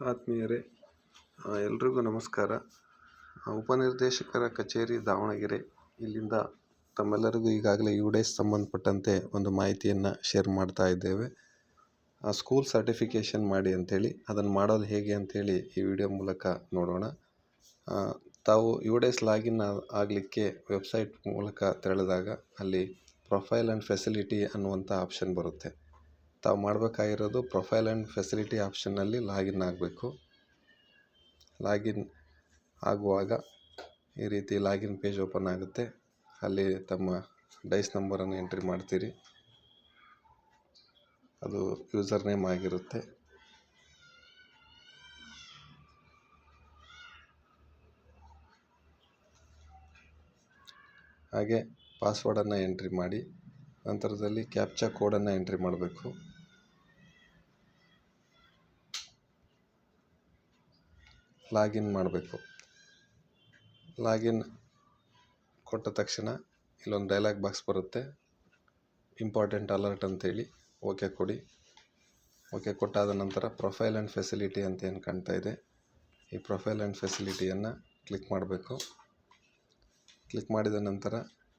ಆತ್ಮೀಯರೇ, ಎಲ್ರಿಗೂ ನಮಸ್ಕಾರ. ಉಪನಿರ್ದೇಶಕರ ಕಚೇರಿ ದಾವಣಗೆರೆ ಇಲ್ಲಿಂದ ತಮ್ಮೆಲ್ಲರಿಗೂ ಈಗಾಗಲೇ UDAS ಸಂಬಂಧಪಟ್ಟಂತೆ ಒಂದು ಮಾಹಿತಿಯನ್ನು ಶೇರ್ ಮಾಡ್ತಾ ಇದ್ದೇವೆ. ಸ್ಕೂಲ್ ಸರ್ಟಿಫಿಕೇಷನ್ ಮಾಡಿ ಅಂಥೇಳಿ, ಅದನ್ನು ಮಾಡೋದು ಹೇಗೆ ಅಂಥೇಳಿ ಈ ವಿಡಿಯೋ ಮೂಲಕ ನೋಡೋಣ. ತಾವು UDAS ಲಾಗಿನ್ ಆಗಲಿಕ್ಕೆ ವೆಬ್ಸೈಟ್ ಮೂಲಕ ತೆರಳಿದಾಗ ಅಲ್ಲಿ ಪ್ರೊಫೈಲ್ ಆ್ಯಂಡ್ ಫೆಸಿಲಿಟಿ ಅನ್ನುವಂಥ ಆಪ್ಷನ್ ಬರುತ್ತೆ. ತಾವು ಮಾಡಬೇಕಾಗಿರೋದು ಪ್ರೊಫೈಲ್ ಆ್ಯಂಡ್ ಫೆಸಿಲಿಟಿ ಆಪ್ಷನ್ನಲ್ಲಿ ಲಾಗಿನ್ ಆಗಬೇಕು. ಲಾಗಿನ್ ಆಗುವಾಗ ಈ ರೀತಿ ಲಾಗಿನ್ ಪೇಜ್ ಓಪನ್ ಆಗುತ್ತೆ. ಅಲ್ಲಿ ತಮ್ಮ ಡೈಸ್ ನಂಬರನ್ನು ಎಂಟ್ರಿ ಮಾಡ್ತೀರಿ. ಅದು ಯೂಸರ್ ನೇಮ್ ಆಗಿರುತ್ತೆ. ಹಾಗೆ ಪಾಸ್ವರ್ಡನ್ನು ಎಂಟ್ರಿ ಮಾಡಿ, ನಂತರದಲ್ಲಿ ಕ್ಯಾಪ್ಚಾ ಕೋಡನ್ನು ಎಂಟ್ರಿ ಮಾಡಬೇಕು. ಲಾಗಿನ್ ಮಾಡಬೇಕು. ಲಾಗಿನ್ ಕೊಟ್ಟ ತಕ್ಷಣ ಇಲ್ಲೊಂದು ಡೈಲಾಗ್ ಬಾಕ್ಸ್ ಬರುತ್ತೆ, ಇಂಪಾರ್ಟೆಂಟ್ ಅಲರ್ಟ್ ಅಂತೇಳಿ. ಓಕೆ ಕೊಡಿ. ಓಕೆ ಕೊಟ್ಟಾದ ನಂತರ ಪ್ರೊಫೈಲ್ ಆ್ಯಂಡ್ ಫೆಸಿಲಿಟಿ ಅಂತ ಏನು ಕಾಣ್ತಾ ಇದೆ, ಈ ಪ್ರೊಫೈಲ್ ಆ್ಯಂಡ್ ಫೆಸಿಲಿಟಿಯನ್ನು ಕ್ಲಿಕ್ ಮಾಡಬೇಕು. ಕ್ಲಿಕ್ ಮಾಡಿದ ನಂತರ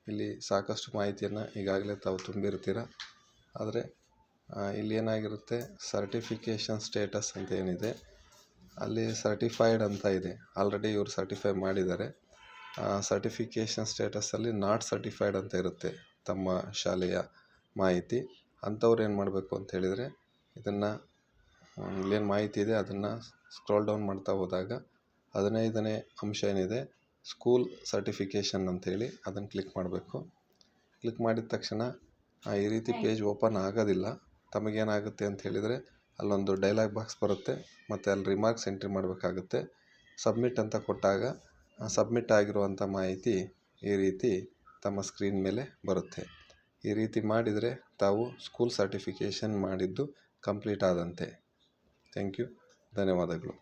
ಇಲ್ಲಿ ಸಾಕಷ್ಟು ಮಾಹಿತಿಯನ್ನು ಈಗಾಗಲೇ ತಾವು ತುಂಬಿರ್ತೀರ. ಆದರೆ ಇಲ್ಲಿ ಏನಾಗಿರುತ್ತೆ, ಸರ್ಟಿಫಿಕೇಷನ್ ಸ್ಟೇಟಸ್ ಅಂತ ಏನಿದೆ ಅಲ್ಲಿ ಸರ್ಟಿಫೈಡ್ ಅಂತ ಇದೆ. ಆಲ್ರೆಡಿ ಇವರು ಸರ್ಟಿಫೈ ಮಾಡಿದ್ದಾರೆ. ಸರ್ಟಿಫಿಕೇಷನ್ ಸ್ಟೇಟಸಲ್ಲಿ ನಾಟ್ ಸರ್ಟಿಫೈಡ್ ಅಂತ ಇರುತ್ತೆ ತಮ್ಮ ಶಾಲೆಯ ಮಾಹಿತಿ. ಅಂಥವ್ರು ಏನು ಮಾಡಬೇಕು ಅಂತ ಹೇಳಿದರೆ, ಇದನ್ನು ಏನು ಮಾಹಿತಿ ಇದೆ ಅದನ್ನು ಸ್ಕ್ರೋಲ್ ಡೌನ್ ಮಾಡ್ತಾ ಹೋದಾಗ 15ನೇ ಅಂಶ ಏನಿದೆ ಸ್ಕೂಲ್ ಸರ್ಟಿಫಿಕೇಷನ್ ಅಂಥೇಳಿ, ಅದನ್ನು ಕ್ಲಿಕ್ ಮಾಡಬೇಕು. ಕ್ಲಿಕ್ ಮಾಡಿದ ತಕ್ಷಣ ಈ ರೀತಿ ಪೇಜ್ ಓಪನ್ ಆಗೋದಿಲ್ಲ. ತಮಗೇನಾಗುತ್ತೆ ಅಂತ ಹೇಳಿದರೆ, ಅಲ್ಲೊಂದು ಡೈಲಾಗ್ ಬಾಕ್ಸ್ ಬರುತ್ತೆ ಮತ್ತು ಅಲ್ಲಿ ರಿಮಾರ್ಕ್ಸ್ ಎಂಟ್ರಿ ಮಾಡಬೇಕಾಗುತ್ತೆ. ಸಬ್ಮಿಟ್ ಅಂತ ಕೊಟ್ಟಾಗ ಸಬ್ಮಿಟ್ ಆಗಿರುವಂಥ ಮಾಹಿತಿ ಈ ರೀತಿ ತಮ್ಮ ಸ್ಕ್ರೀನ್ ಮೇಲೆ ಬರುತ್ತೆ. ಈ ರೀತಿ ಮಾಡಿದರೆ ತಾವು ಸ್ಕೂಲ್ ಸರ್ಟಿಫಿಕೇಷನ್ ಮಾಡಿದ್ದು ಕಂಪ್ಲೀಟ್ ಆದಂತೆ. Thank you. ಧನ್ಯವಾದಗಳು.